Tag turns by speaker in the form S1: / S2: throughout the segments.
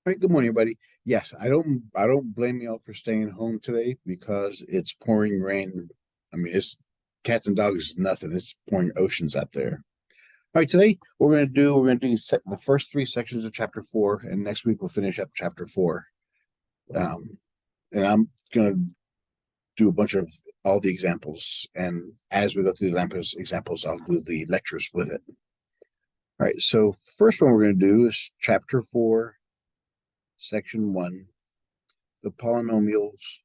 S1: All right, good morning, everybody. Yes, I don't blame y'all for staying home today because it's pouring rain. I mean, it's cats and dogs is nothing. It's pouring oceans out there. All right, today we're gonna do the first three sections of chapter four, and next week we'll finish up chapter four. Um, and I'm gonna do a bunch of all the examples, and as we go through the examples, I'll do the lectures with it. All right, so first one we're gonna do is chapter four, section one, the polynomials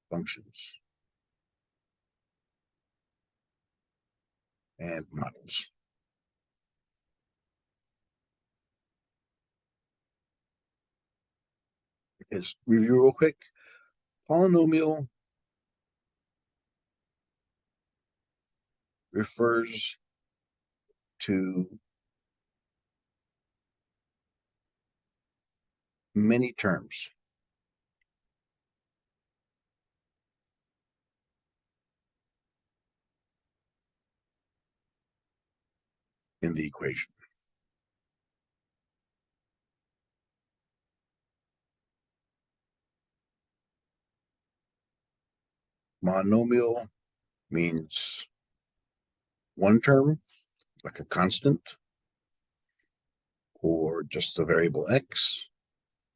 S1: functions and models. Is review real quick. Polynomial refers to many terms in the equation. Monomial means one term, like a constant, or just a variable x,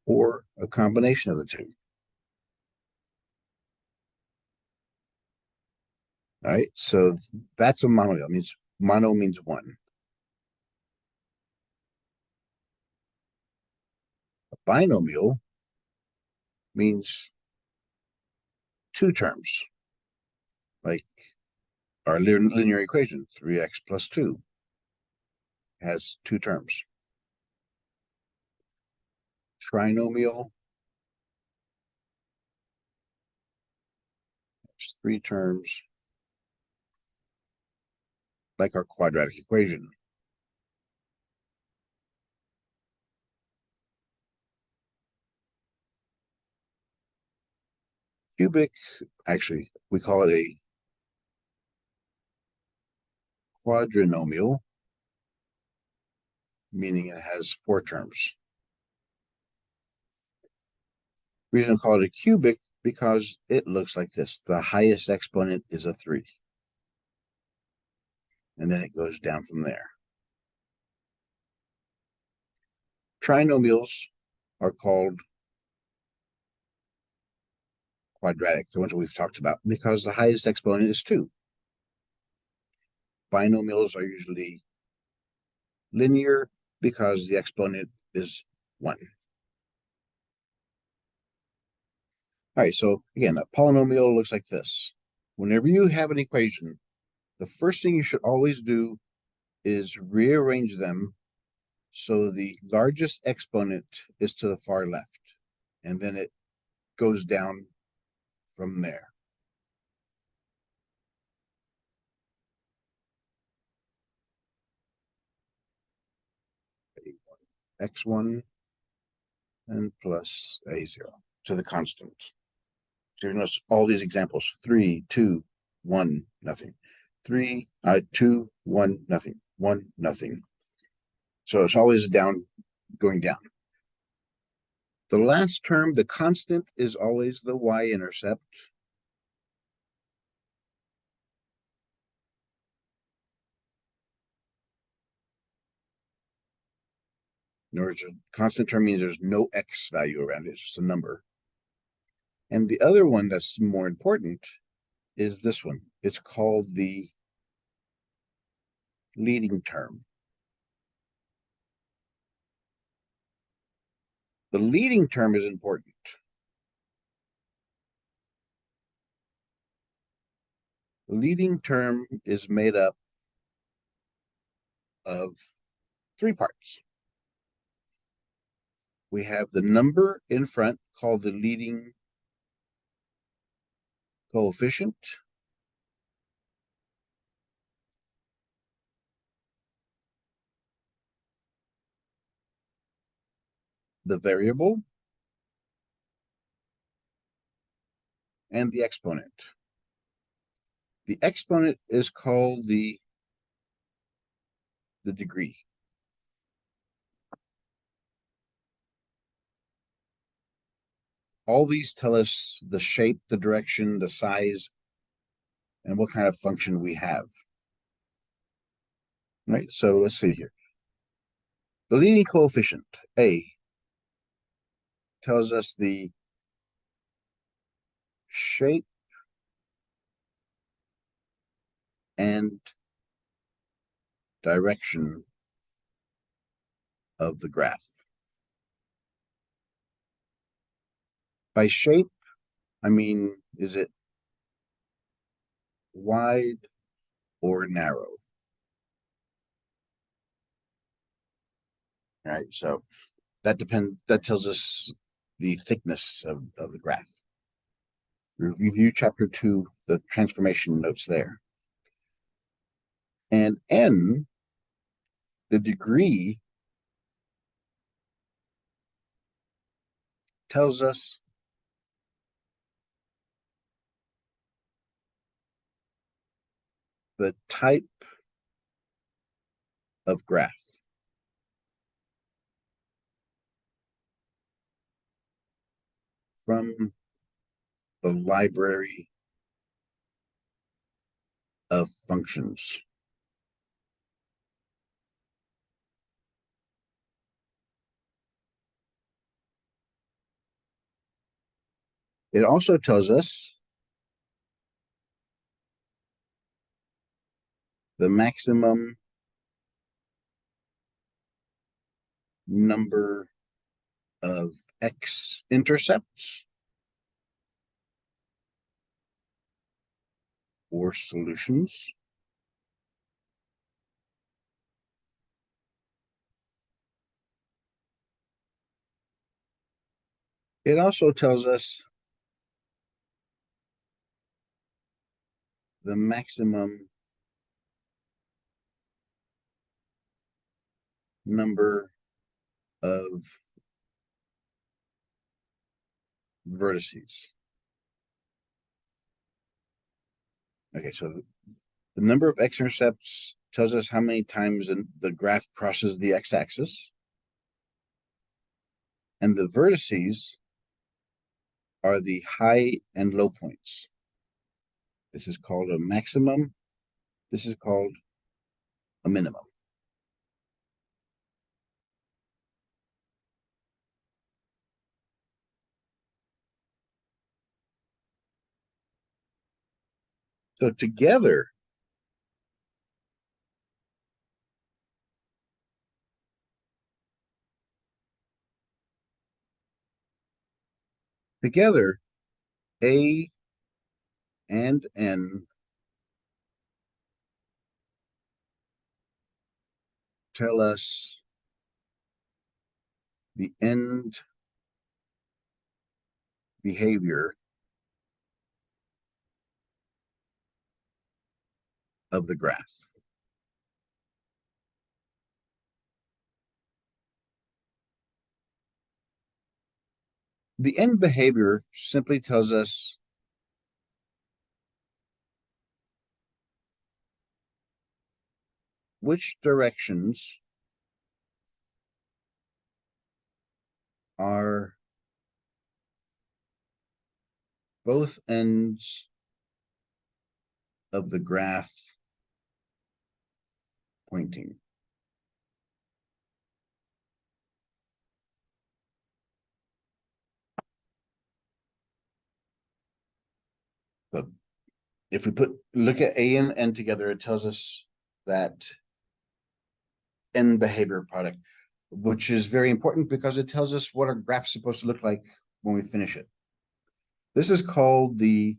S1: or a combination of the two. All right, so that's a monomial. Means mono means one. A binomial means two terms, like our linear equation, 3x plus 2 has two terms. Trinomial has three terms, like our quadratic equation. Cubic, actually, we call it a quadrinomial, meaning it has four terms. Reason to call it a cubic because it looks like this. The highest exponent is a 3. And then it goes down from there. Trinomials are called quadratic, the ones we've talked about, because the highest exponent is 2. Binomials are usually linear because the exponent is 1. All right, so again, a polynomial looks like this. Whenever you have an equation, the first thing you should always do is rearrange them so the largest exponent is to the far left, and then it goes down from there. X1 and plus A0 to the constant. So you notice all these examples: 3, 2, 1, nothing. 3, 2, 1, nothing. 1, nothing. So it's always down, going down. The last term, the constant, is always the y-intercept. In other words, a constant term means there's no x value around it, it's just a number. And the other one that's more important is this one. It's called the leading term. The leading term is important. The leading term is made up of three parts. We have the number in front called the leading coefficient. The variable, and the exponent. The exponent is called the degree. all these tell us the shape, the direction, the size, and what kind of function we have. Right, so let's see here. The leading coefficient, A, tells us the shape and direction of the graph. By shape, I mean, is it wide or narrow? All right, so that tells us the thickness of the graph. Review chapter 2, the transformation notes there. And n, the degree, tells us the type of graph. From the library of functions. It also tells us the maximum number of x-intercepts or solutions. It also tells us the maximum number of vertices. Okay, so the number of x-intercepts tells us how many times the graph crosses the x-axis. And the vertices are the high and low points. This is called a maximum. This is called a minimum. So together, A and N tell us the end behavior of the graph. The end behavior simply tells us which directions are both ends of the graph pointing. So if we look at A and N together, it tells us that end behavior product, which is very important because it tells us what our graph is supposed to look like when we finish it. This is called the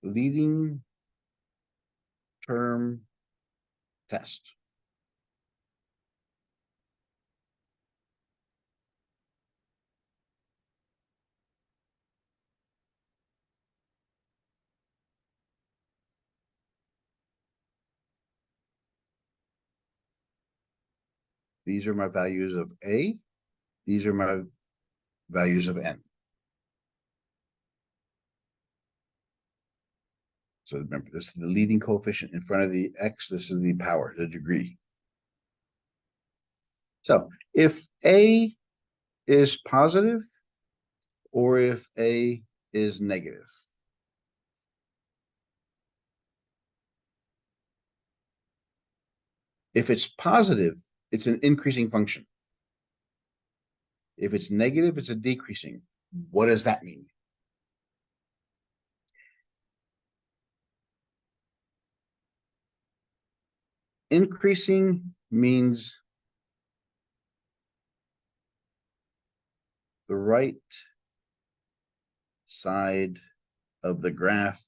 S1: leading term test. These are my values of A. These are my values of N. So remember, this is the leading coefficient in front of the X. This is the power, the degree. So if A is positive or if A is negative. If it's positive, it's an increasing function. If it's negative, it's a decreasing. What does that mean? Increasing means the right side of the graph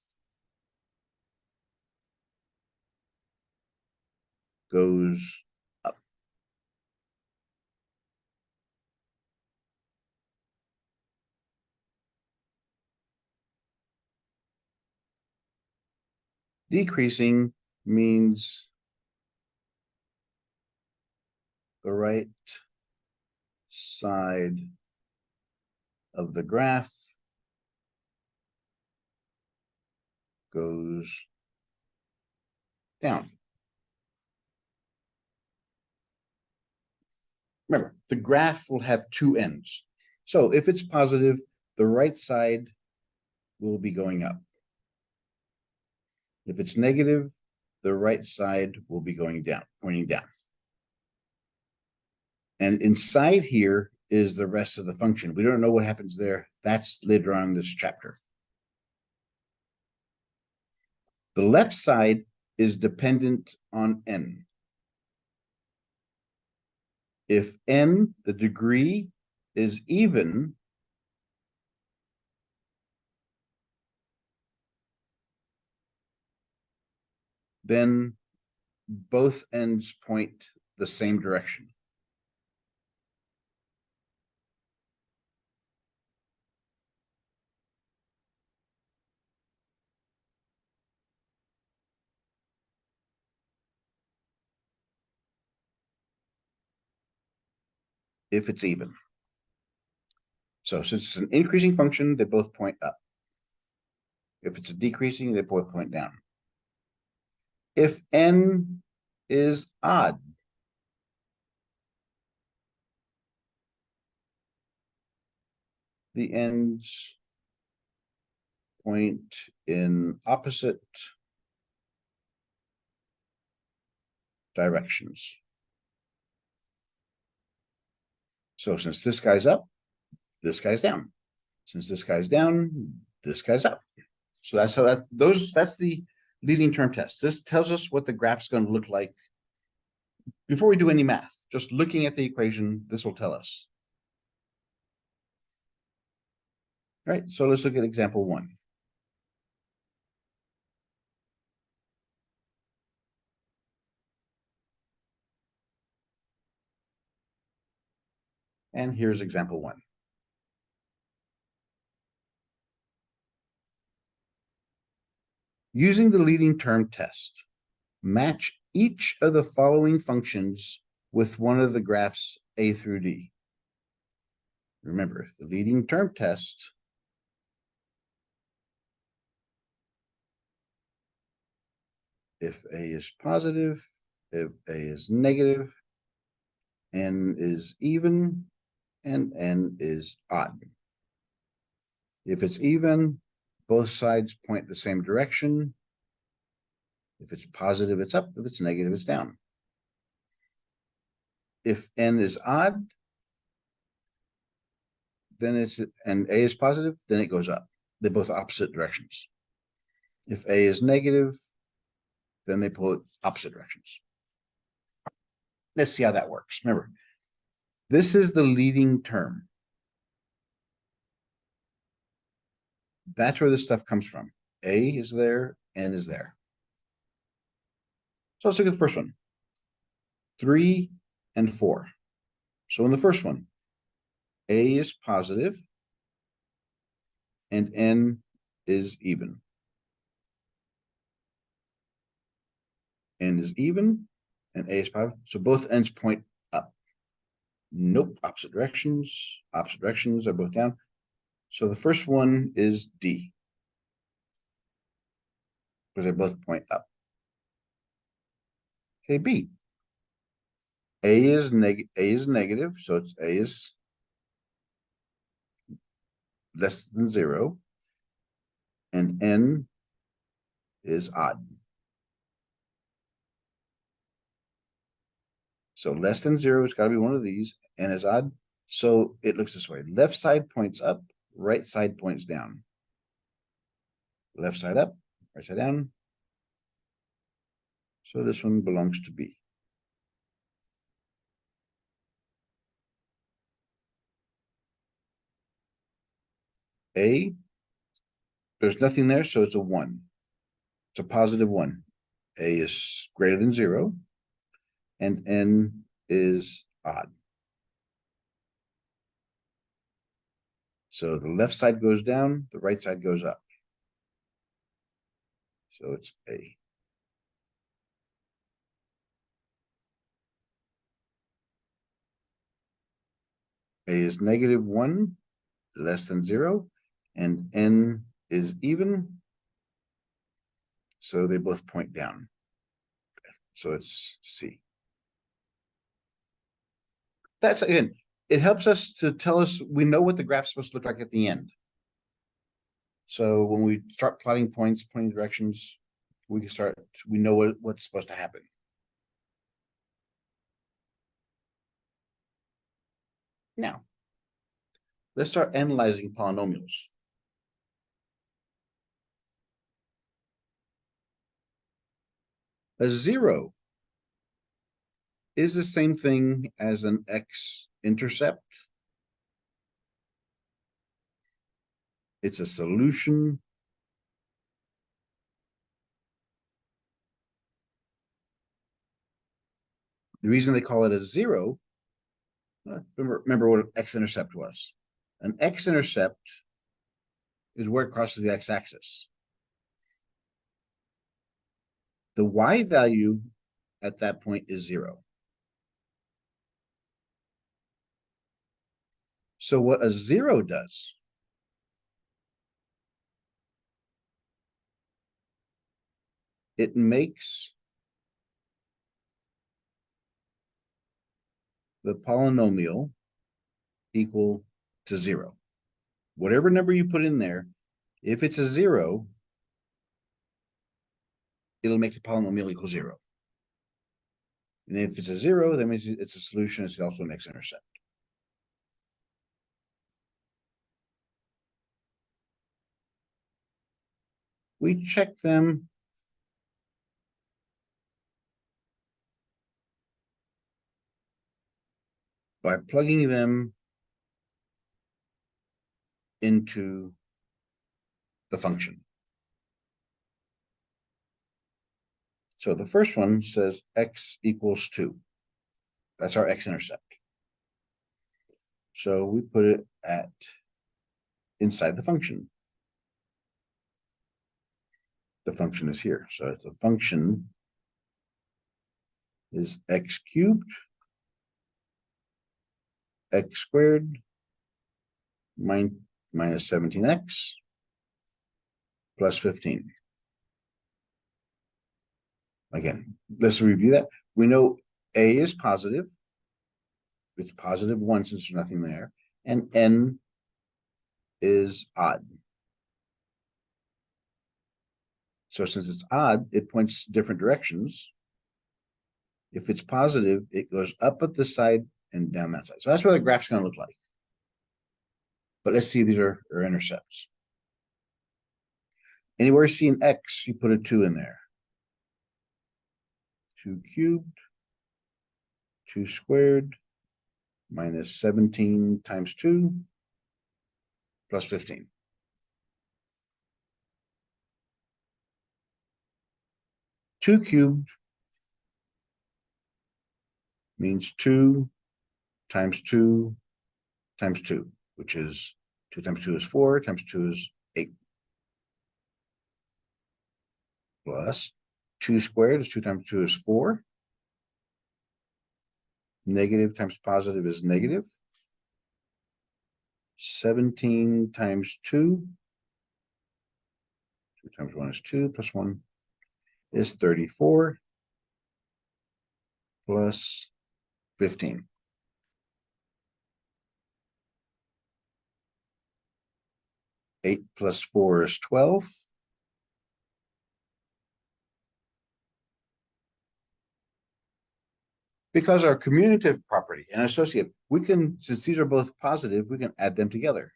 S1: goes up. Decreasing means the right side of the graph goes down. Remember, the graph will have two ends. So if it's positive, the right side will be going up. If it's negative, the right side will be going down, pointing down. And inside here is the rest of the function. We don't know what happens there. That's later on in this chapter. The left side is dependent on n. If n, the degree, is even, then both ends point the same direction. If it's even. So since it's an increasing function, they both point up. If it's a decreasing, they both point down. If n is odd, the ends point in opposite directions. So since this guy's up, this guy's down. Since this guy's down, this guy's up. So that's how that's the leading term test. This tells us what the graph's going to look like before we do any math. Just looking at the equation, this will tell us. All right, so let's look at example 1. And here's example 1. Using the leading term test, match each of the following functions with one of the graphs A through D. Remember, the leading term test if A is positive, if A is negative, N is even, and N is odd. If it's even, both sides point the same direction. If it's positive, it's up. If it's negative, it's down. If N is odd, then and A is positive, then it goes up. They're both opposite directions. If A is negative, then they pull it opposite directions. Let's see how that works. Remember, this is the leading term. That's where this stuff comes from. A is there, N is there. So let's look at the first one. 3 and 4. So in the first one, A is positive and N is even. N is even and A is positive. So both ends point up. Nope, opposite directions. Opposite directions are both down. So the first one is D, because they both point up. Okay, B. A is negative, so it's A is less than 0, and n is odd. So less than 0 has got to be one of these, n is odd. So it looks this way. Left side points up, right side points down. Left side up, right side down. So this one belongs to B. A, there's nothing there, so it's a 1. It's a positive 1. A is greater than 0, and n is odd. So the left side goes down, the right side goes up. So it's A. A is negative 1, less than 0, and n is even. So they both point down. So it's C. That's, again, it helps us to tell us, we know what the graph's supposed to look like at the end. So when we start plotting points, pointing directions, we know what's supposed to happen. Now, let's start analyzing polynomials. A 0 is the same thing as an x-intercept. It's a solution. The reason they call it a 0, remember what an x-intercept was. An x-intercept is where it crosses the x-axis. The y value at that point is 0. So what a 0 does, it makes the polynomial equal to 0. Whatever number you put in there, if it's a 0, it'll make the polynomial equal 0. And if it's a 0, that means it's a solution. It's also an x-intercept. We check them by plugging them into the function. So the first one says x equals 2. That's our x-intercept. So we put it inside the function. The function is here. So the function is x cubed, x squared, minus 17x, plus 15. Again, let's review that. We know A is positive. It's positive 1 since there's nothing there. And n is odd. So since it's odd, it points different directions. If it's positive, it goes up at this side and down that side. So that's what the graph's going to look like. But let's see, these are intercepts. Anywhere you see an x, you put a 2 in there. 2 cubed, 2 squared, minus 17 times 2, plus 15. Two cubed means 2 times 2 times 2, which is 2 times 2 is 4, times 2 is 8. Plus 2 squared is 2 times 2 is 4. Negative times positive is negative. 17 times 2. 2 times 1 is 2, plus 1 is 34, plus 15. 8 plus 4 is 12. Because our commutative property and associate, we can, since these are both positive, we can add them together.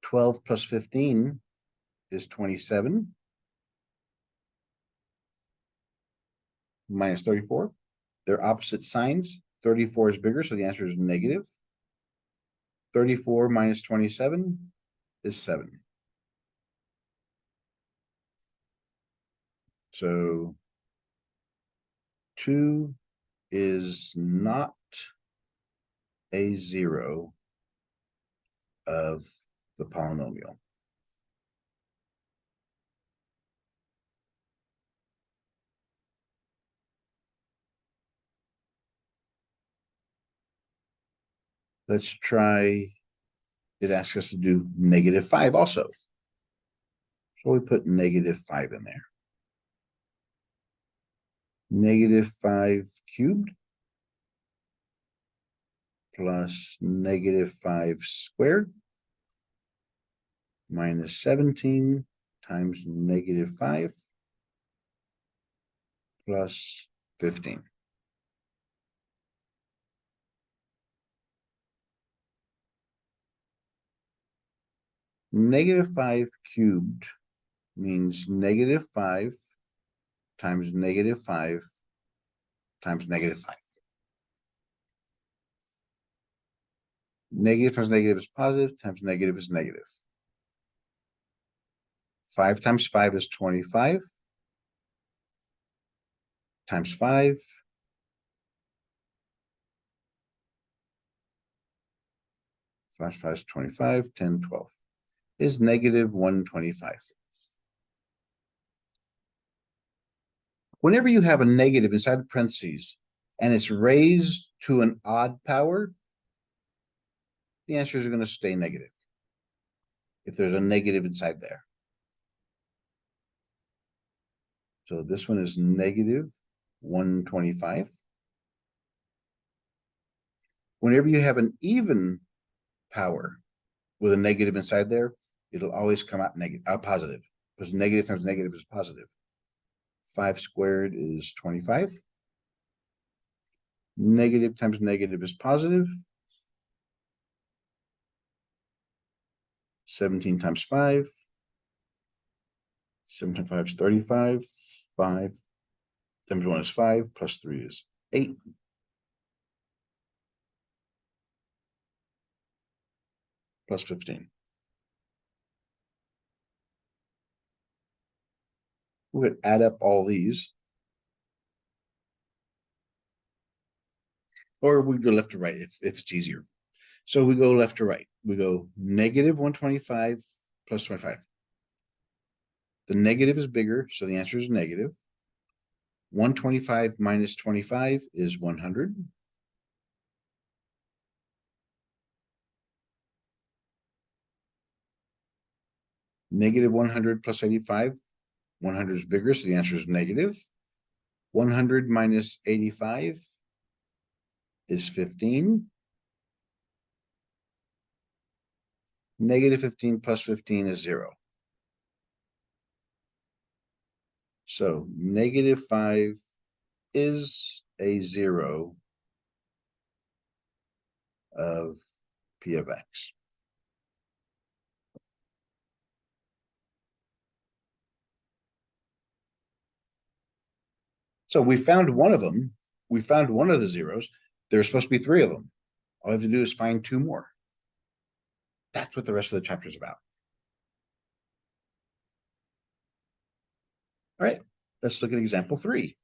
S1: 12 plus 15 is 27. Minus 34. They're opposite signs. 34 is bigger, so the answer is negative. 34 minus 27 is 7. So 2 is not a zero of the polynomial. Let's try, it asks us to do -5 also. So we put -5 in there. -5 cubed plus -5 squared minus 17 times -5 plus 15. -5 cubed means -5 times -5 times -5. Negative times negative is positive, times negative is negative. 5 times 5 is 25. Times 5. 5 5 is 25, 10, 12. Is negative 125. Whenever you have a negative inside of parentheses and it's raised to an odd power, the answers are going to stay negative if there's a negative inside there. So this one is negative 125. Whenever you have an even power with a negative inside there, it'll always come out positive, because negative times negative is positive. 5 squared is 25. Negative times negative is positive. 17 times 5. 7 times 5 is 35. 5 times 1 is 5, plus 3 is 8. Plus 15. We would add up all these. Or we go left to right if it's easier. So we go left to right. We go negative 125 plus 25. The negative is bigger, so the answer is negative. 125 minus 25 is 100. Negative 100 plus 85. 100 is bigger, so the answer is negative. 100 minus 85 is 15. Negative 15 plus 15 is 0. So -5 is a zero of P of X. So we found one of them. We found one of the zeros. There's supposed to be 3 of them. All we have to do is find 2 more. That's what the rest of the chapter is about. All right, let's look at example 3.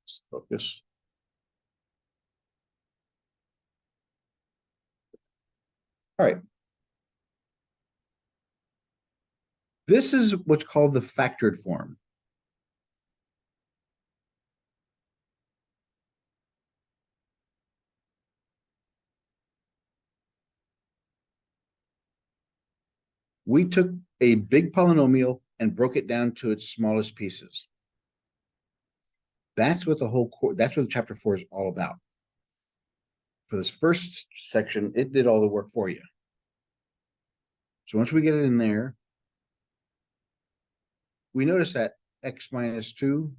S1: Let's focus. All right. This is what's called the factored form. We took a big polynomial and broke it down to its smallest pieces. That's what that's what chapter 4 is all about. For this first section, it did all the work for you. So once we get it in there, we notice that x minus 2,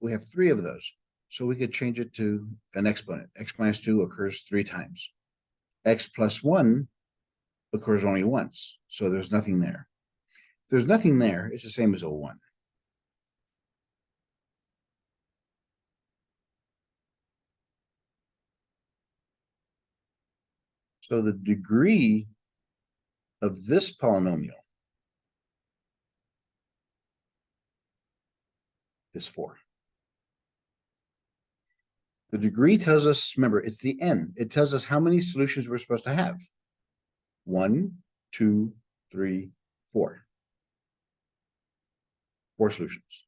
S1: we have 3 of those. So we could change it to an exponent. X minus 2 occurs 3 times. X plus 1 occurs only once. So there's nothing there. If there's nothing there, it's the same as a 1. So the degree of this polynomial is 4. The degree tells us, remember, it's the n. It tells us how many solutions we're supposed to have. 1, 2, 3, 4. 4 solutions.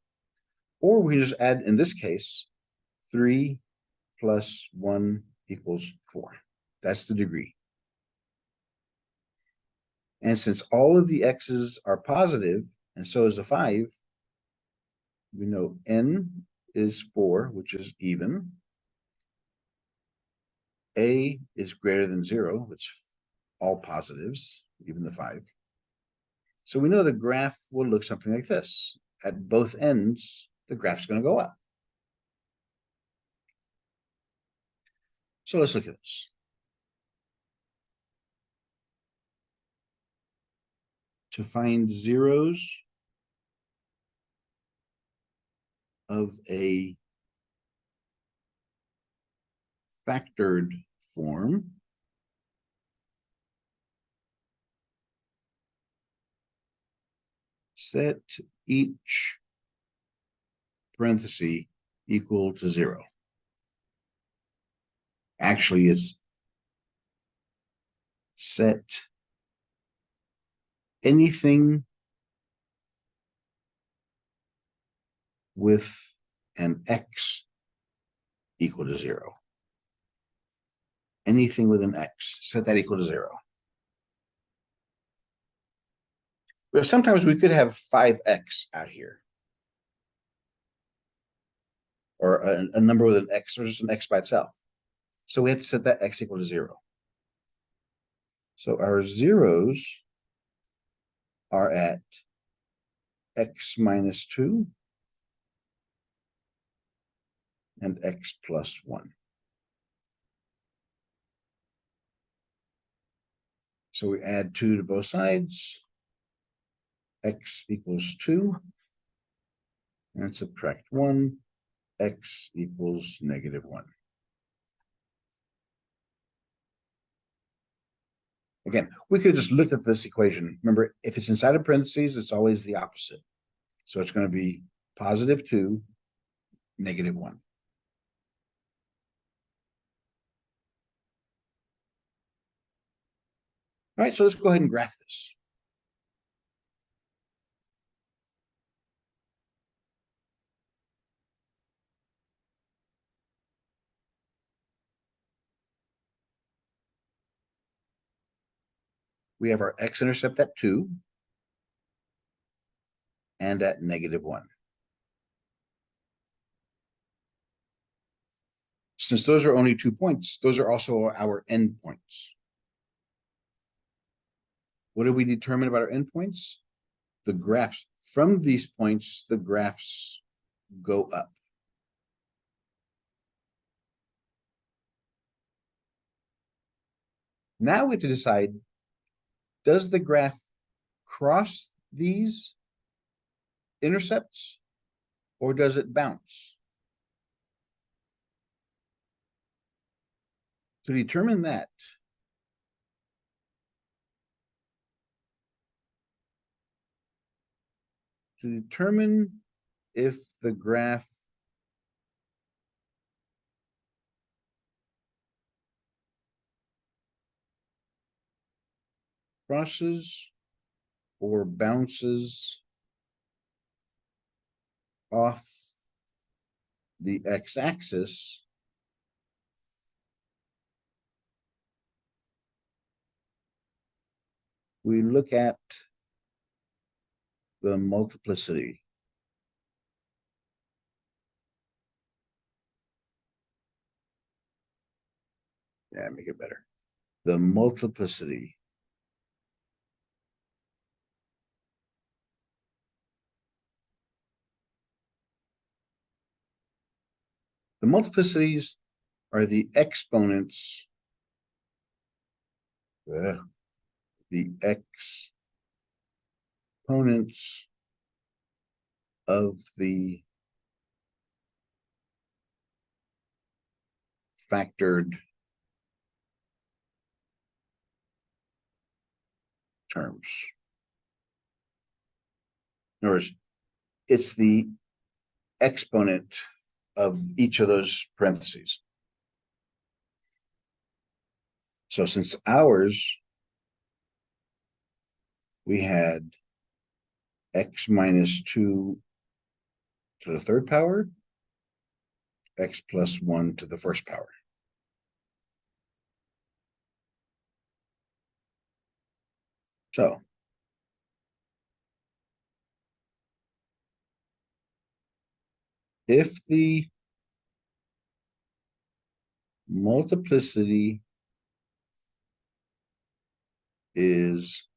S1: Or we can just add, in this case, 3 plus 1 equals 4. That's the degree. And since all of the x's are positive, and so is the 5, we know n is 4, which is even. A is greater than 0, which all positives, even the 5. So we know the graph will look something like this. At both ends, the graph's going to go up. So let's look at this. To find zeros of a factored form, set each parenthesis equal to 0. Actually, it's set anything with an x equal to 0. Anything with an x, set that equal to 0. But sometimes we could have 5x out here. Or a number with an x, or just an x by itself. So we have to set that x equal to 0. So our zeros are at x minus 2 and x plus 1. So we add 2 to both sides. X equals 2. And subtract 1. X equals negative 1. Again, we could just look at this equation. Remember, if it's inside of parentheses, it's always the opposite. So it's going to be positive 2, negative 1. All right, so let's go ahead and graph this. We have our x-intercept at 2 and at negative 1. Since those are only 2 points, those are also our endpoints. What do we determine about our endpoints? The graphs. From these points, the graphs go up. Now we have to decide, does the graph cross these intercepts or does it bounce? To determine that, to determine if the graph crosses or bounces off the x-axis, we look at the multiplicity. Yeah, make it better. The multiplicity. The multiplicities are the exponents, the exponents of the factored terms. In other words, it's the exponent of each of those parentheses. So since ours, we had x minus 2 to the third power, x plus 1 to the first power. So if the multiplicity is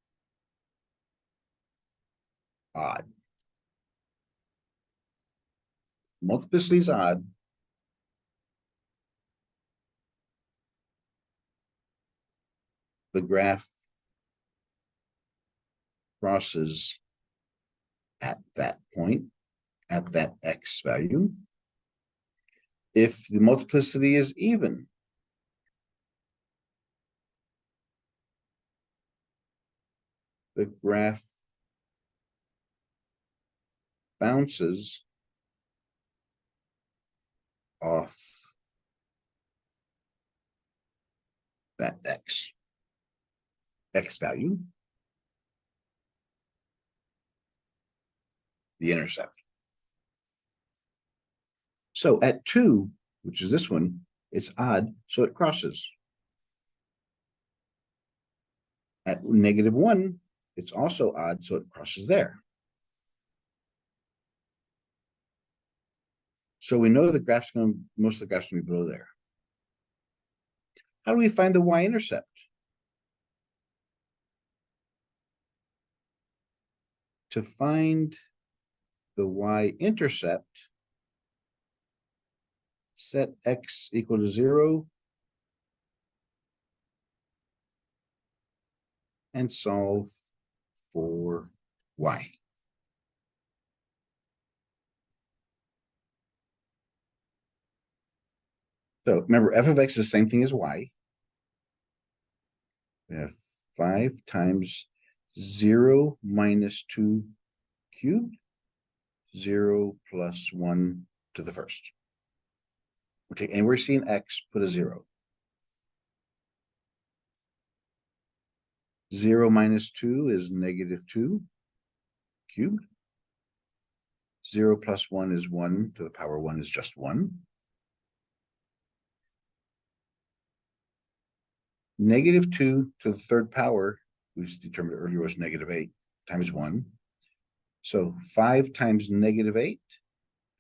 S1: odd, multiplicity is odd, the graph crosses at that point, at that x value. If the multiplicity is even, the graph bounces off that x value, the intercept. So at 2, which is this one, it's odd, so it crosses. At -1, it's also odd, so it crosses there. So we know the graph's going to, most of the graph's going to be below there. How do we find the y-intercept? To find the y-intercept, set x equal to 0 and solve for y. So remember, f of x is the same thing as y. We have 5 times 0 minus 2 cubed, 0 plus 1 to the first. Okay, and we're seeing x, put a 0. 0 minus 2 is -2 cubed. 0 plus 1 is 1 to the power 1 is just 1. -2 to the third power, we determined earlier, was -8 times 1. So 5 times -8,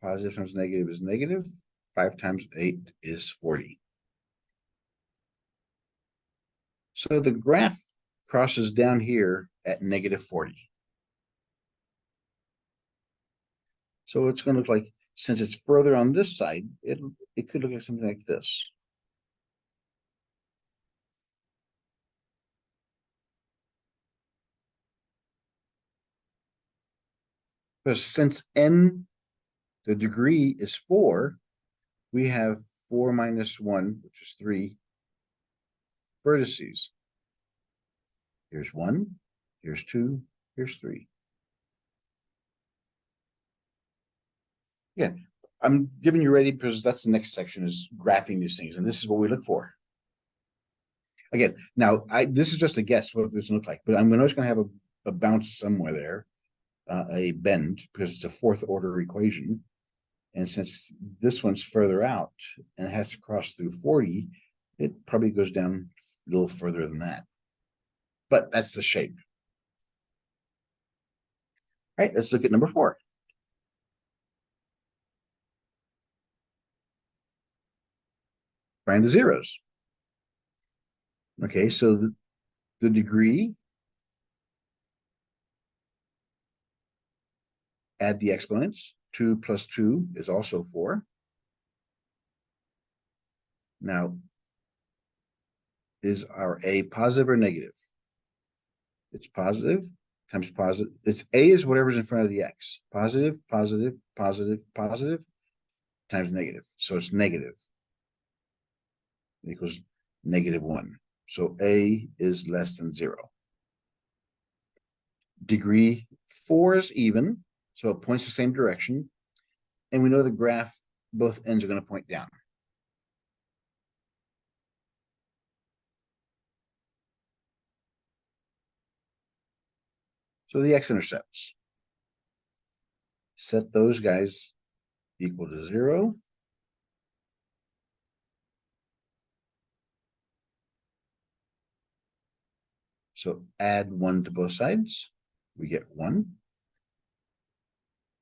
S1: positive times negative is negative. 5 times 8 is 40. So the graph crosses down here at -40. So it's going to look like, since it's further on this side, it could look like something like this. Because since n, the degree is 4, we have 4 minus 1, which is 3 vertices. Here's 1, here's 2, here's 3. Yeah, I'm giving you ready because that's the next section, is graphing these things, and this is what we look for. Again, now this is just a guess what this looks like, but I'm always going to have a bounce somewhere there, a bend, because it's a fourth order equation. And since this one's further out and it has to cross through 40, it probably goes down a little further than that. But that's the shape. right, let's look at number 4. Find the zeros. Okay, so the degree, add the exponents. 2 plus 2 is also 4. Now, is our A positive or negative? It's positive times positive. It's A is whatever's in front of the X. Positive, positive, positive, positive times negative. So it's negative. It equals -1. So A is less than 0. Degree 4 is even, so it points the same direction. And we know the graph, both ends are going to point down. So the x-intercepts, set those guys equal to 0. So add 1 to both sides, we get 1.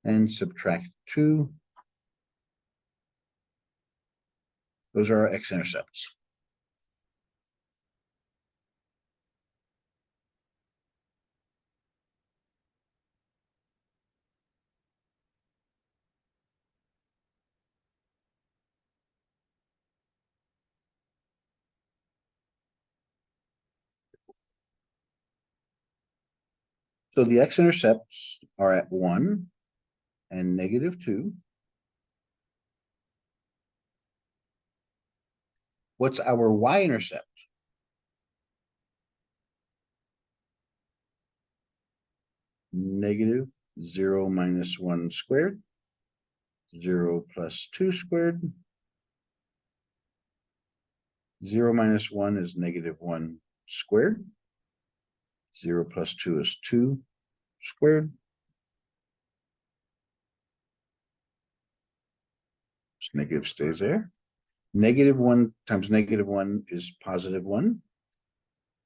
S1: And subtract 2. Those are our x-intercepts. So the x-intercepts are at 1 and -2. What's our y-intercept? -0 minus 1 squared. 0 plus 2 squared. 0 minus 1 is -1 squared. 0 plus 2 is 2 squared. So negative stays there. -1 times -1 is +1.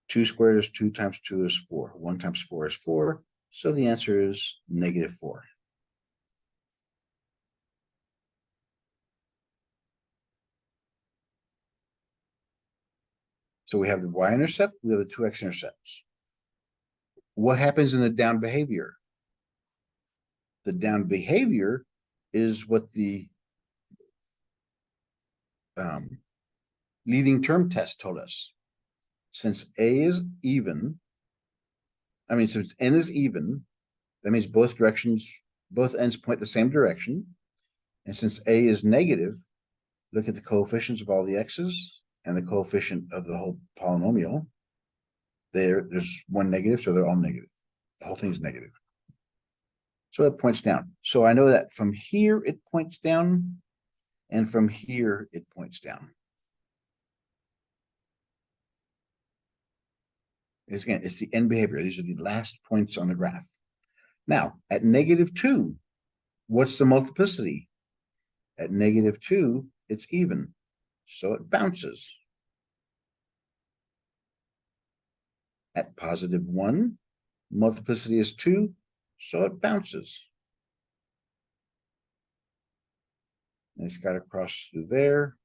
S1: 2 squared is 2 times 2 is 4. 1 times 4 is 4. So the answer is -4. So we have the y-intercept, we have the 2 x-intercepts. What happens in the down behavior? The down behavior is what the leading term test told us. Since A is even, since n is even, that means both ends point the same direction. And since A is negative, look at the coefficients of all the x's and the coefficient of the whole polynomial. There's one negative, so they're all negative. The whole thing is negative. So it points down. So I know that from here it points down, and from here it points down. Again, it's the end behavior. These are the last points on the graph. Now, at -2, what's the multiplicity? At -2, it's even, so it bounces. At +1, multiplicity is 2, so it bounces. And it's got to cross through there.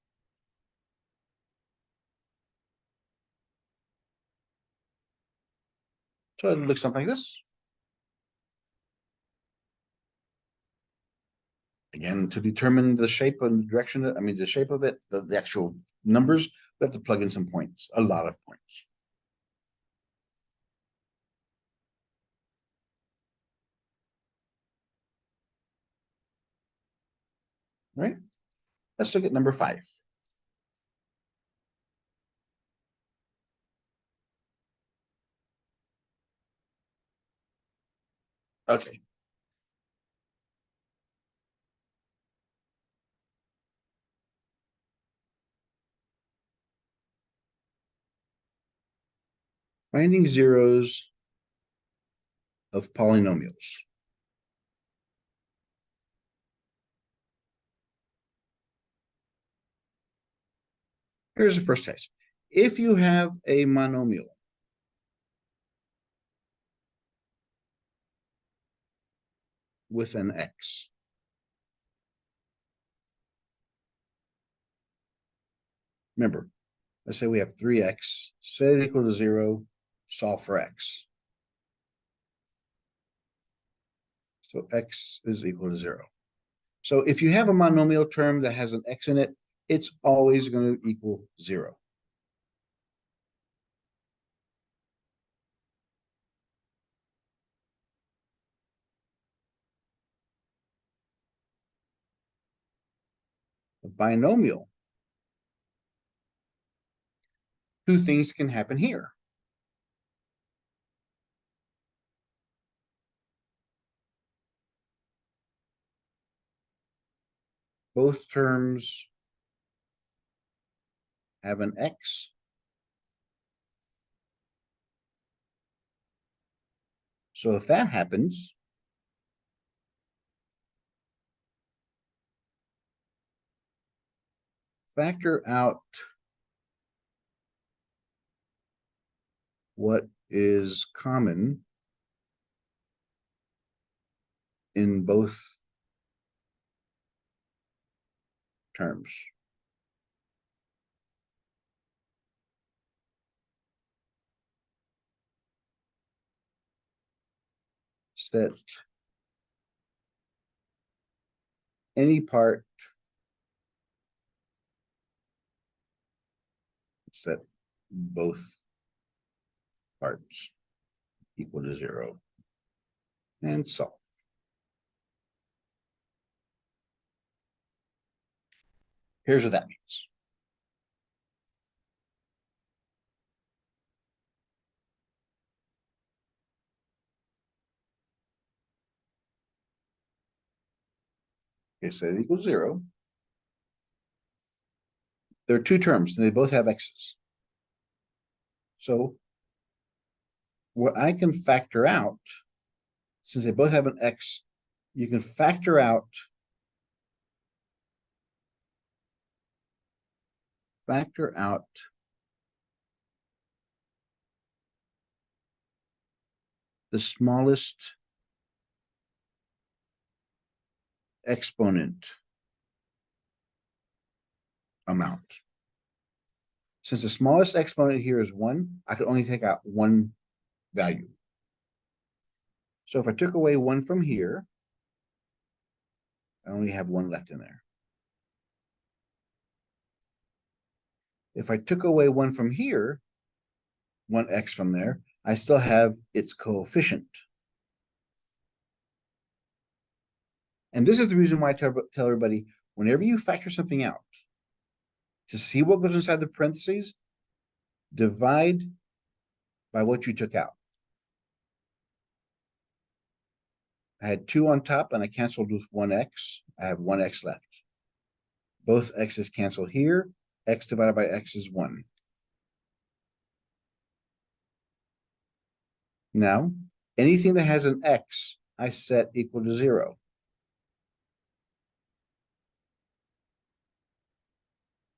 S1: So it looks something like this. Again, to determine the shape and the direction, the shape of it, the actual numbers, we have to plug in some points, a lot of points. Right? Let's look at number 5. Okay. Finding zeros of polynomials. Here's the first test. If you have a monomial, with an x. Remember, let's say we have 3x, set it equal to 0, solve for x. So x is equal to 0. So if you have a monomial term that has an x in it, it's always going to equal 0. A binomial. Two things can happen here. Both terms have an x. So if that happens, factor out what is common in both terms. Set any part, set both parts equal to 0, and solve. Here's what that means. Okay, set it equals 0. There are two terms, and they both have x's. So what I can factor out, since they both have an x, you can factor out the smallest exponent amount. Since the smallest exponent here is 1, I could only take out one value. So if I took away 1 from here, I only have 1 left in there. If I took away 1 from here, 1x from there, I still have its coefficient. And this is the reason why I tell everybody, whenever you factor something out, to see what goes inside the parentheses, divide by what you took out. I had 2 on top and I canceled with 1x. I have 1x left. Both x's cancel here. X divided by x is 1. Now, anything that has an x, I set equal to 0.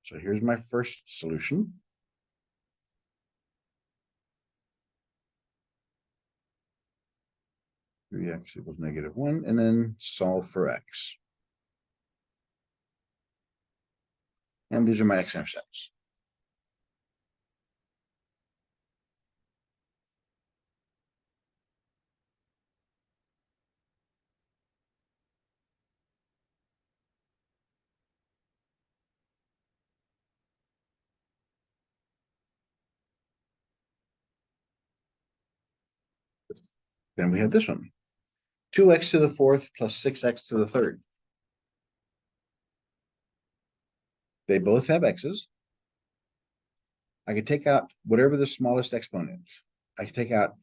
S1: So here's my first solution. X equals -1, and then solve for x. And these are my x-intercepts. Then we have this one. 2x to the 4th plus 6x to the 3rd. They both have x's. I could take out whatever the smallest exponent is. I could take out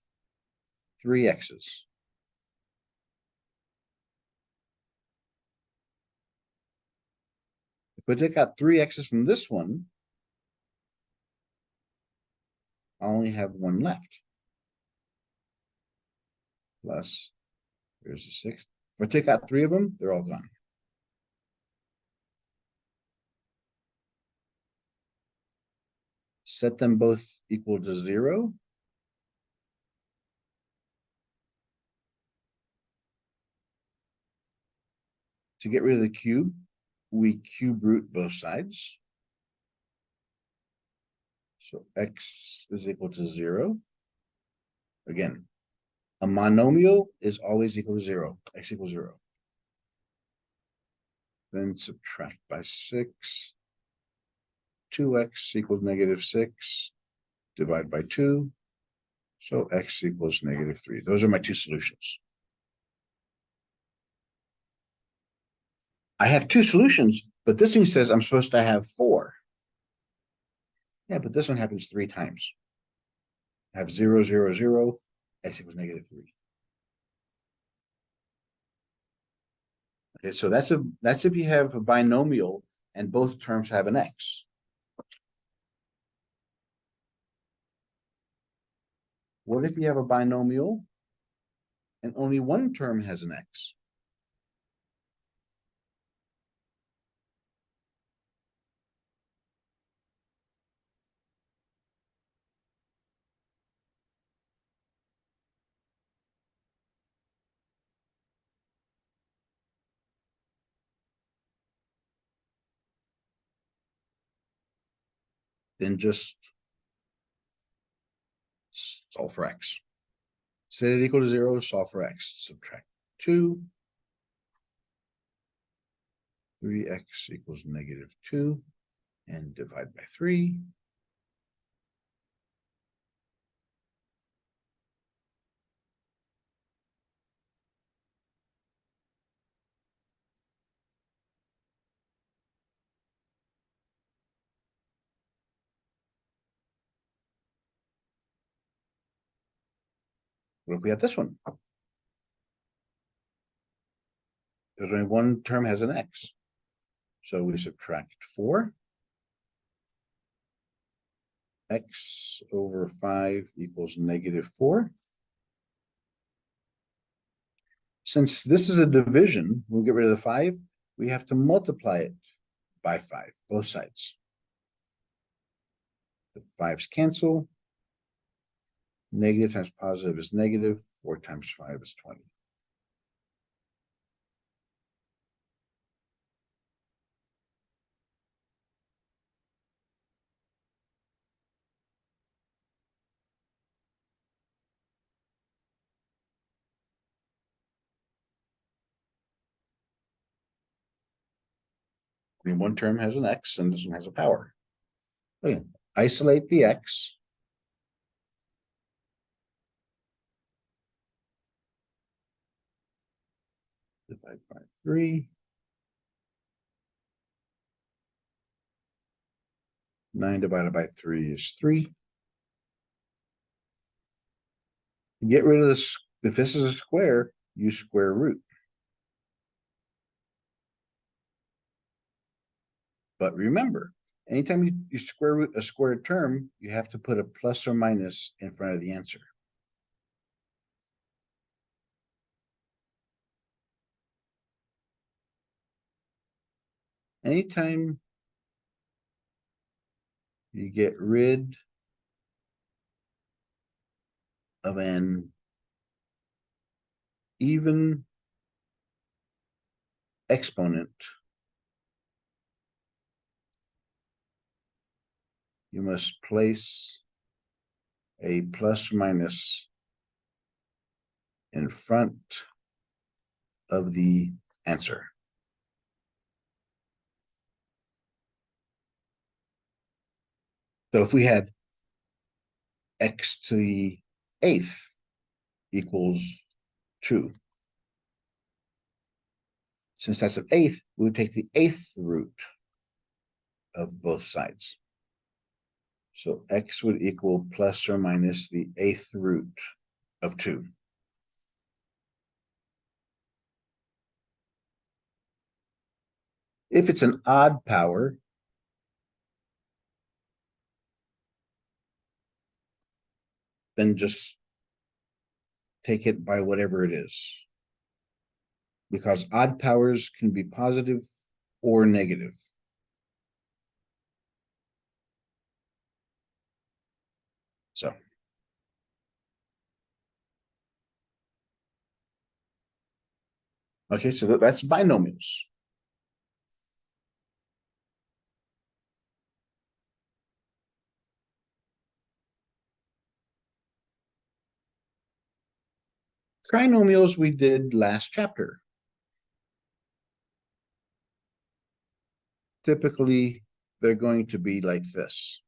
S1: 3 x's. If I take out 3 x's from this one, I only have 1 left. Plus, here's the 6. If I take out 3 of them, they're all gone. Set them both equal to 0. To get rid of the cube, we cube root both sides. So x is equal to 0. Again, a monomial is always equal to 0. X equals 0. Then subtract by 6. 2x equals -6. Divide by 2. So x equals -3. Those are my two solutions. I have two solutions, but this one says I'm supposed to have 4. Yeah, but this one happens 3 times. I have 0, 0, 0, x equals -3. Okay, so that's if you have a binomial and both terms have an x. What if you have a binomial and only one term has an x? Then just solve for x. Set it equal to 0, solve for x. Subtract 2. 3x equals -2. And divide by 3. What if we have this one? There's only one term has an x. So we subtract 4. X over 5 equals -4. Since this is a division, we'll get rid of the 5. We have to multiply it by 5, both sides. The 5's cancel. Negative times positive is negative. 4 times 5 is 20. I mean, one term has an x and this one has a power. Okay, isolate the x. Divide by 3. 9 divided by 3 is 3. Get rid of this. If this is a square, use square root. But remember, anytime you square root a squared term, you have to put a plus or minus in front of the answer. Anytime you get rid of an even exponent, you must place a plus or minus in front of the answer. So if we had x to the 8th equals 2. Since that's an 8th, we would take the 8th root of both sides. So x would equal plus or minus the 8th root of 2. If it's an odd power, then just take it by whatever it is. Because odd powers can be positive or negative. So. Okay, so that's binomials. Trinomials we did last chapter. Typically, they're going to be like this.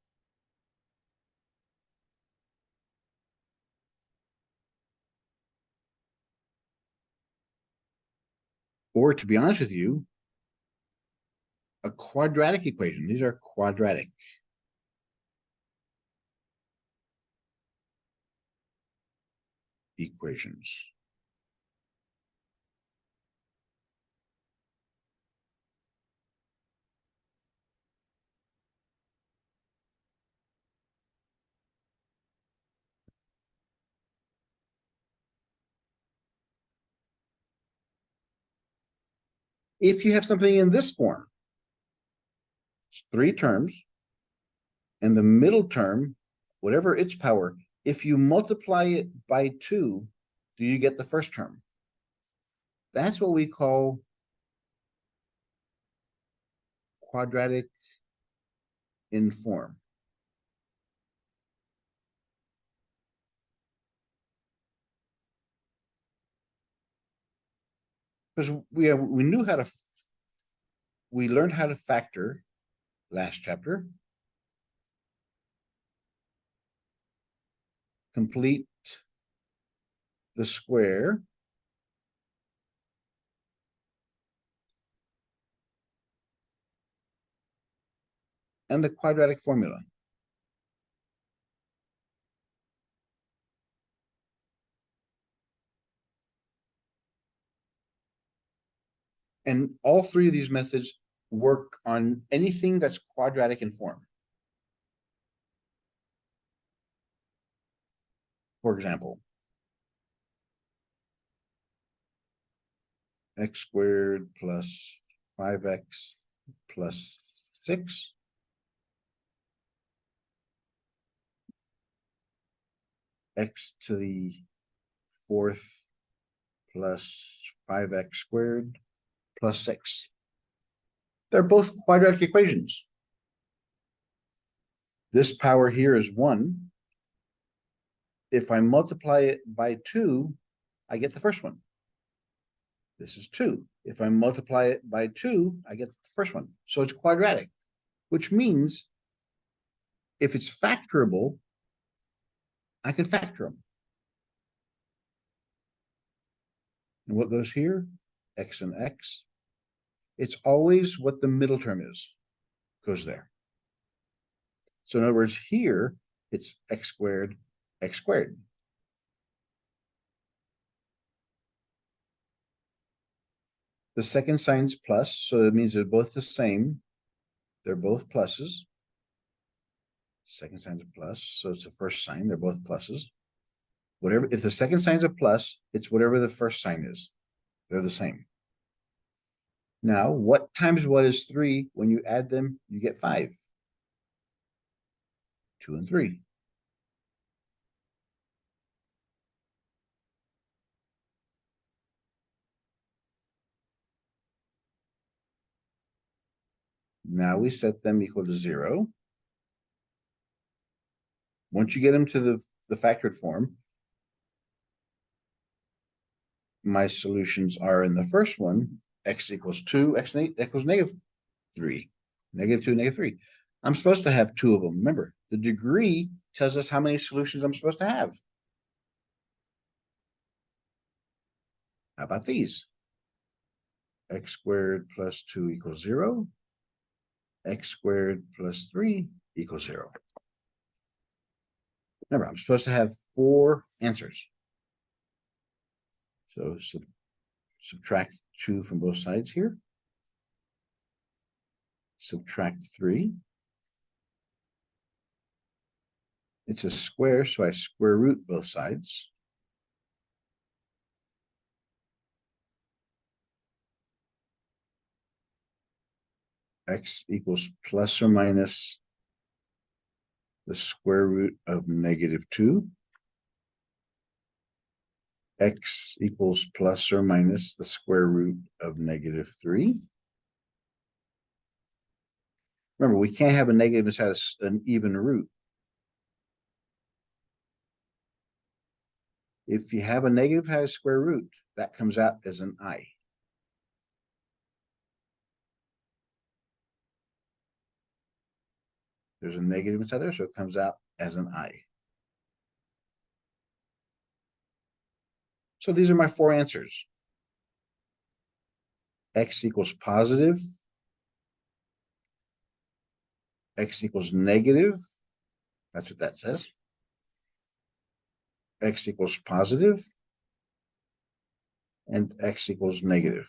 S1: Or to be honest with you, a quadratic equation. These are quadratic. Equations. If you have something in this form, it's three terms, and the middle term, whatever its power, if you multiply it by 2, do you get the first term? That's what we call quadratic in form. Because we learned how to factor last chapter. Complete the square. And the quadratic formula. And all three of these methods work on anything that's quadratic in form. For example, x squared plus 5x plus 6 x to the 4th plus 5x squared plus 6. They're both quadratic equations. This power here is 1. If I multiply it by 2, I get the first one. This is 2. If I multiply it by 2, I get the first one. So it's quadratic, which means if it's factorable, I can factor them. And what goes here? X and X. It's always what the middle term is, goes there. So in other words, here, it's x squared, x squared. The second sign's plus, so it means they're both the same. They're both pluses. Second sign's a plus, so it's the first sign. They're both pluses. Whatever, if the second sign's a plus, it's whatever the first sign is. They're the same. Now, what times what is 3? When you add them, you get 5. 2 and 3. Now we set them equal to 0. Once you get them to the factored form, my solutions are in the first one, x equals 2, x equals -3. -2, -3. I'm supposed to have 2 of them. Remember, the degree tells us how many solutions I'm supposed to have. How about these? X squared plus 2 equals 0. X squared plus 3 equals 0. Remember, I'm supposed to have 4 answers. So subtract 2 from both sides here. Subtract 3. It's a square, so I square root both sides. X equals plus or minus the square root of -2. X equals plus or minus the square root of -3. Remember, we can't have a negative inside an even root. If you have a negative high square root, that comes out as an I. There's a negative inside there, so it comes out as an I. So these are my four answers. X equals positive. X equals negative. That's what that says. X equals positive. And X equals negative.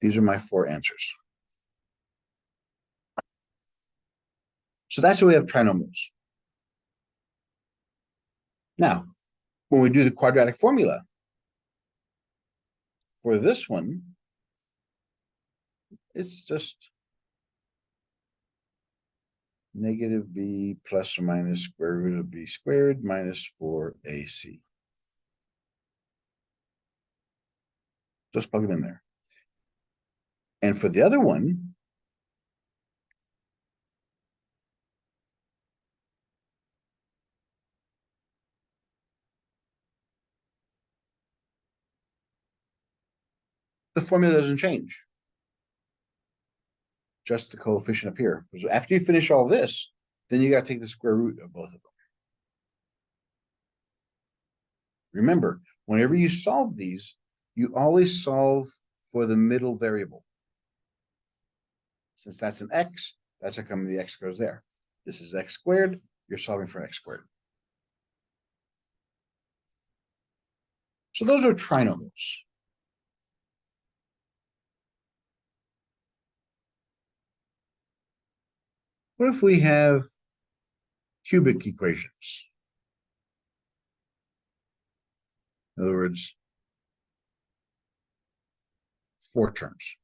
S1: These are my four answers. So that's why we have trinomials. Now, when we do the quadratic formula for this one, it's just negative b plus or minus square root of b squared minus 4ac. Just plug it in there. And for the other one, the formula doesn't change. Just the coefficient up here. So after you finish all this, then you got to take the square root of both of them. Remember, whenever you solve these, you always solve for the middle variable. Since that's an x, that's how come the x goes there. This is x squared, you're solving for x squared. So those are trinomials. What if we have cubic equations? In other words, 4 terms.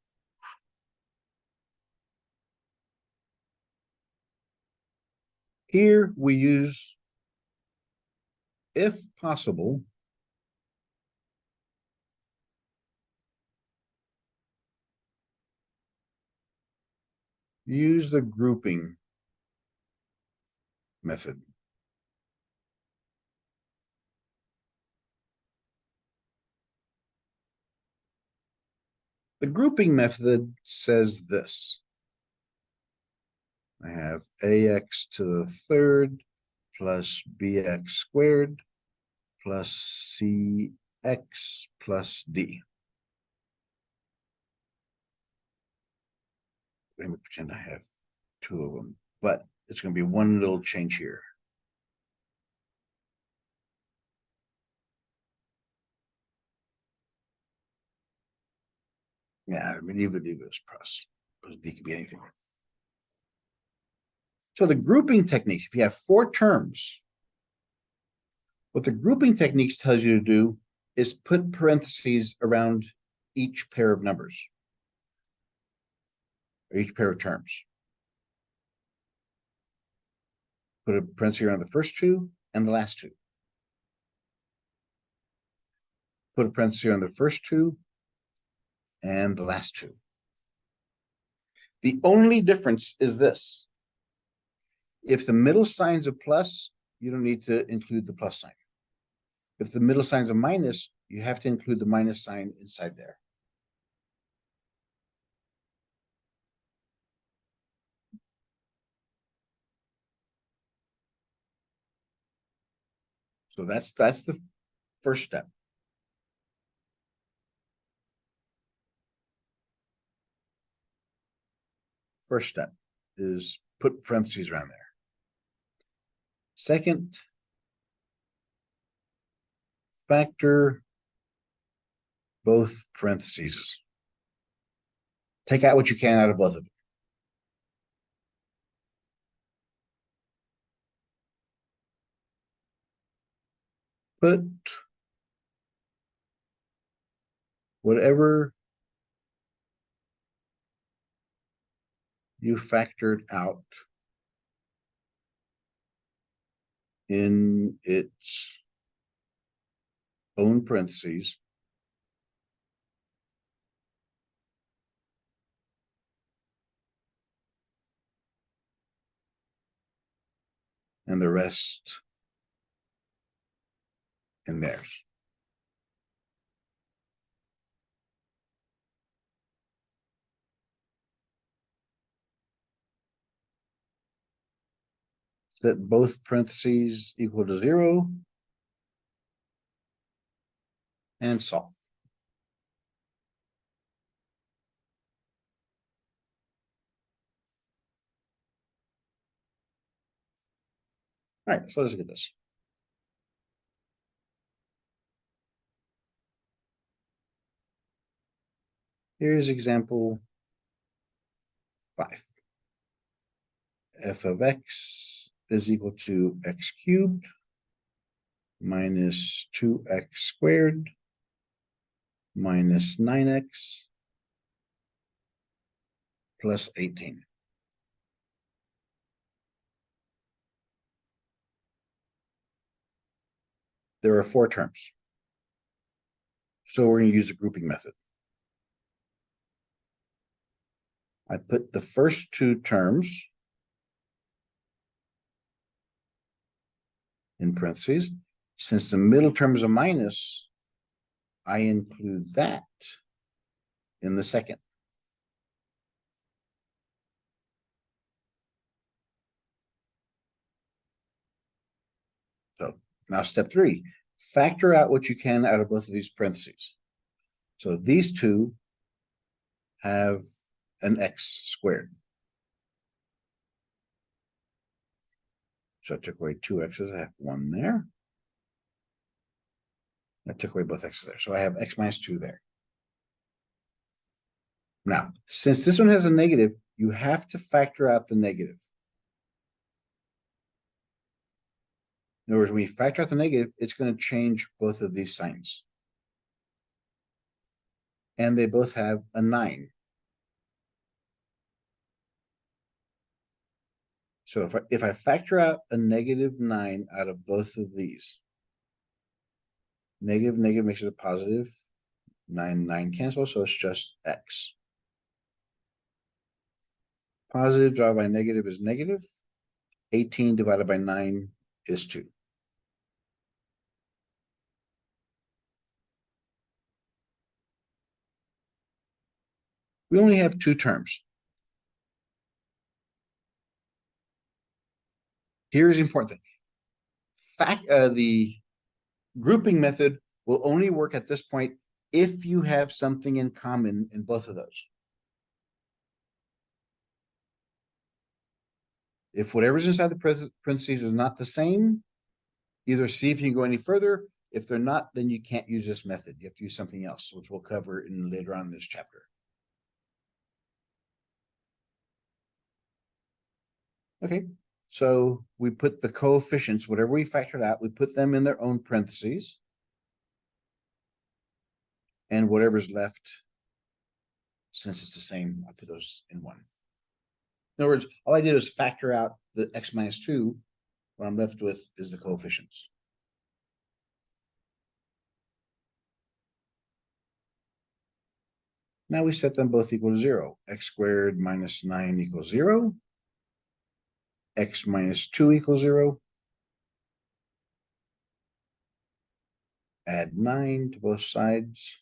S1: Here we use, if possible, use the grouping method. The grouping method says this. I have ax to the third plus bx squared plus cx plus d. Let me pretend I have 2 of them, but it's going to be one little change here. Yeah, leave this plus d could be anything. So the grouping technique, if you have 4 terms, what the grouping techniques tells you to do is put parentheses around each pair of numbers, or each pair of terms. Put a parenthesis around the first 2 and the last 2. Put a parenthesis around the first 2 and the last 2. The only difference is this. If the middle sign's a plus, you don't need to include the plus sign. If the middle sign's a minus, you have to include the minus sign inside there. So that's the first step. First step is put parentheses around there. Second, factor both parentheses. Take out what you can out of both of them. Put whatever you factored out in its own parentheses. And the rest in theirs. Set both parentheses equal to 0 and solve. All right, so let's get this. Here's example 5. F of x is equal to x cubed minus 2x squared minus 9x plus 18. There are 4 terms. So we're going to use the grouping method. I put the first 2 terms in parentheses. Since the middle term is a minus, I include that in the second. So now step 3, factor out what you can out of both of these parentheses. So these 2 have an x squared. So I took away 2 x's, I have 1 there. I took away both x's there. So I have x minus 2 there. Now, since this one has a negative, you have to factor out the negative. In other words, when you factor out the negative, it's going to change both of these signs. And they both have a 9. So if I factor out a negative 9 out of both of these, negative makes it a positive. 9 cancel, so it's just x. Positive divided by negative is negative. 18 divided by 9 is 2. We only have 2 terms. Here's the important thing. The grouping method will only work at this point if you have something in common in both of those. If whatever's inside the parentheses is not the same, either see if you can go any further. If they're not, then you can't use this method. You have to use something else, which we'll cover later on in this chapter. Okay, so we put the coefficients, whatever we factored out, we put them in their own parentheses. And whatever's left, since it's the same, I put those in 1. In other words, all I did was factor out the x minus 2. What I'm left with is the coefficients. Now we set them both equal to 0. X squared minus 9 equals 0. X minus 2 equals 0. Add 9 to both sides.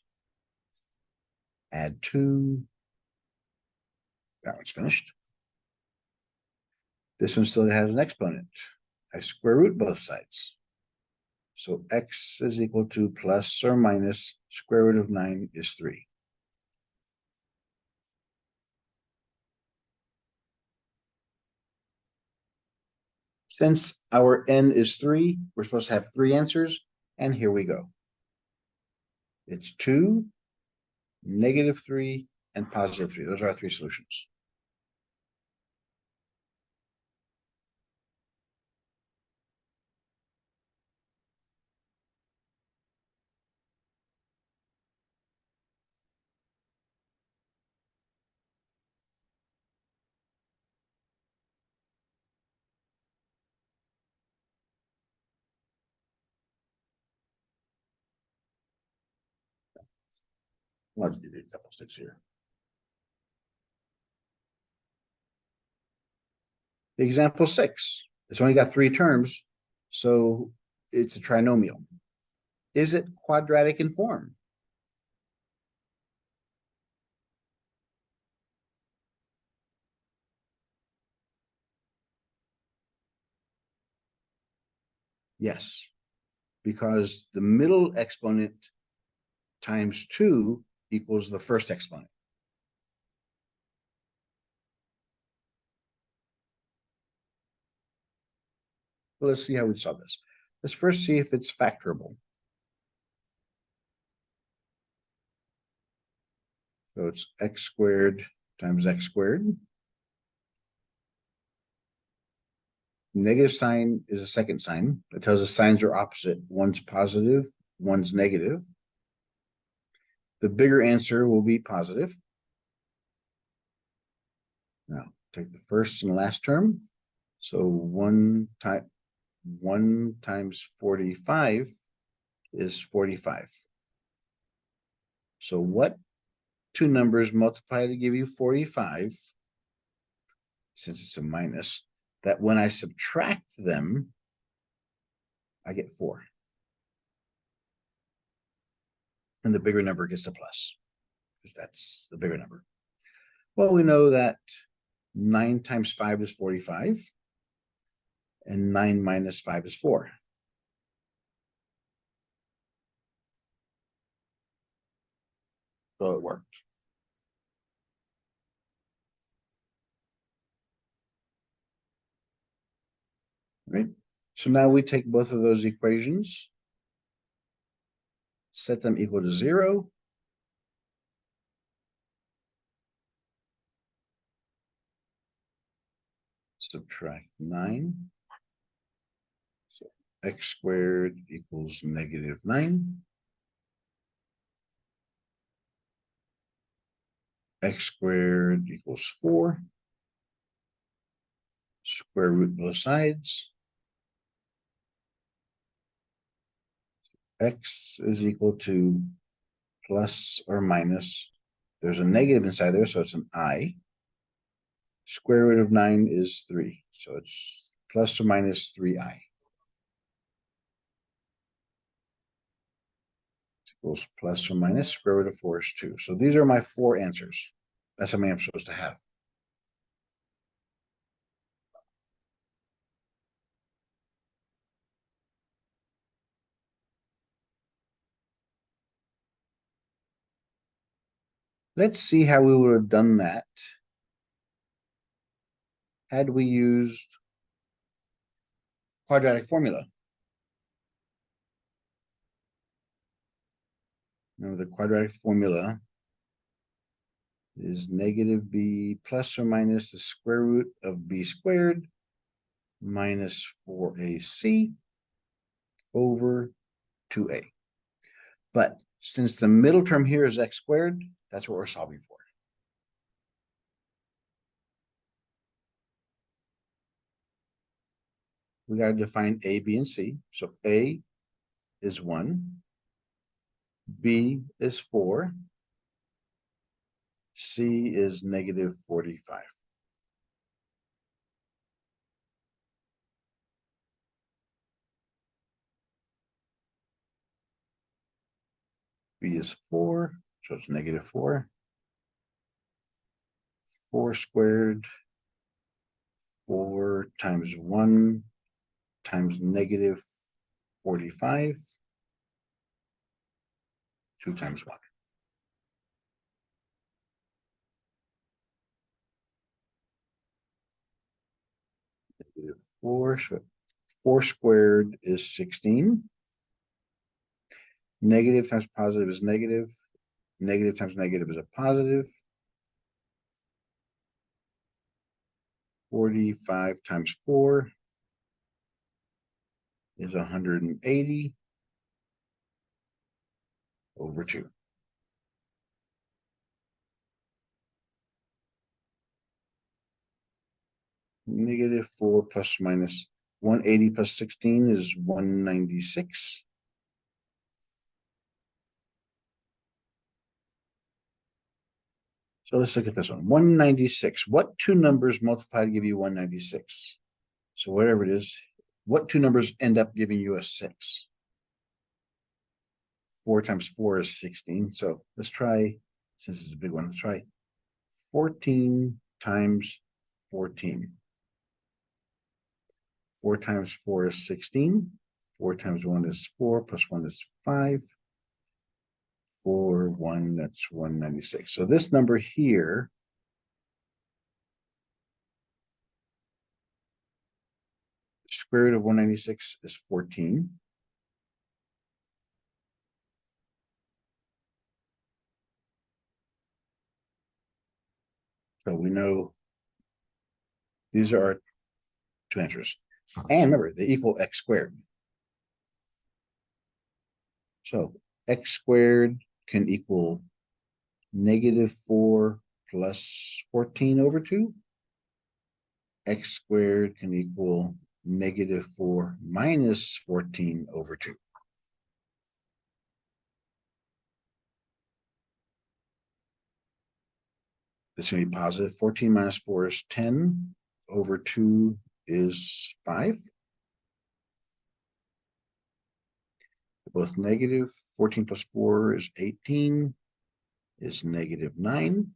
S1: Add 2. That one's finished. This one still has an exponent. I square root both sides. So x is equal to plus or minus square root of 9 is 3. Since our n is 3, we're supposed to have 3 answers, and here we go. It's 2, negative 3, and positive 3. Those are our 3 solutions. Let's do a couple sticks here. Example 6. It's only got 3 terms, so it's a trinomial. Is it quadratic in form? Yes, because the middle exponent times 2 equals the first exponent. Well, let's see how we solve this. Let's first see if it's factorable. So it's x squared times x squared. Negative sign is a second sign. It tells us signs are opposite. One's positive, one's negative. The bigger answer will be positive. Now, take the first and last term. So 1 times 45 is 45. So what two numbers multiply to give you 45, since it's a minus, that when I subtract them, I get 4. And the bigger number gets a plus, because that's the bigger number. Well, we know that 9 times 5 is 45, and 9 minus 5 is 4. So it worked. Right? So now we take both of those equations, set them equal to 0. Subtract 9. So x squared equals negative 9. X squared equals 4. Square root both sides. X is equal to plus or minus. There's a negative inside there, so it's an I. Square root of 9 is 3, so it's plus or minus 3i. Equals plus or minus square root of 4 is 2. So these are my 4 answers. That's how many I'm supposed to have. Let's see how we would have done that had we used quadratic formula. Remember, the quadratic formula is negative b plus or minus the square root of b squared minus 4ac over 2a. But since the middle term here is x squared, that's what we're solving for. We got to define a, b, and c. So a is 1, b is 4, c is negative 45. B is 4, so it's negative 4. 4 squared, 4 times 1 times negative 45, 2 times 1. Negative 4, so 4 squared is 16. Negative times positive is negative. Negative times negative is a positive. 45 times 4 is 180 over 2. Negative 4 plus minus 180 plus 16 is 196. So let's look at this one. 196. What two numbers multiply to give you 196? So whatever it is, what two numbers end up giving you a 6? 4 times 4 is 16. So let's try, since it's a big one, let's try 14 times 14. 4 times 4 is 16. 4 times 1 is 4, plus 1 is 5. 4, 1, that's 196. So this number here square root of 196 is 14. So we know these are our two answers. And remember, they equal x squared. So x squared can equal -4 plus 14 over 2. X squared can equal -4 minus 14 over 2. It's going to be positive. 14 minus 4 is 10. Over 2 is 5. Both negative. 14 plus 4 is 18, is -9.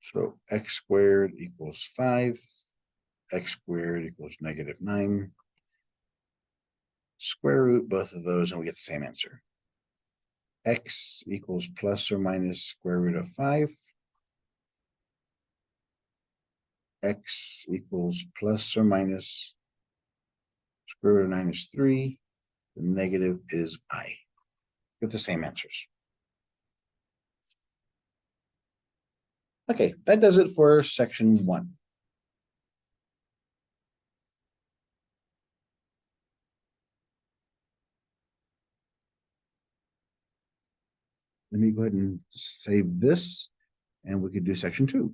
S1: So x squared equals 5. X squared equals -9. Square root both of those, and we get the same answer. X equals plus or minus square root of 5. X equals plus or minus square root of -3. The negative is I. Get the same answers. Okay, that does it for section 1. Let me go ahead and save this, and we could do section 2.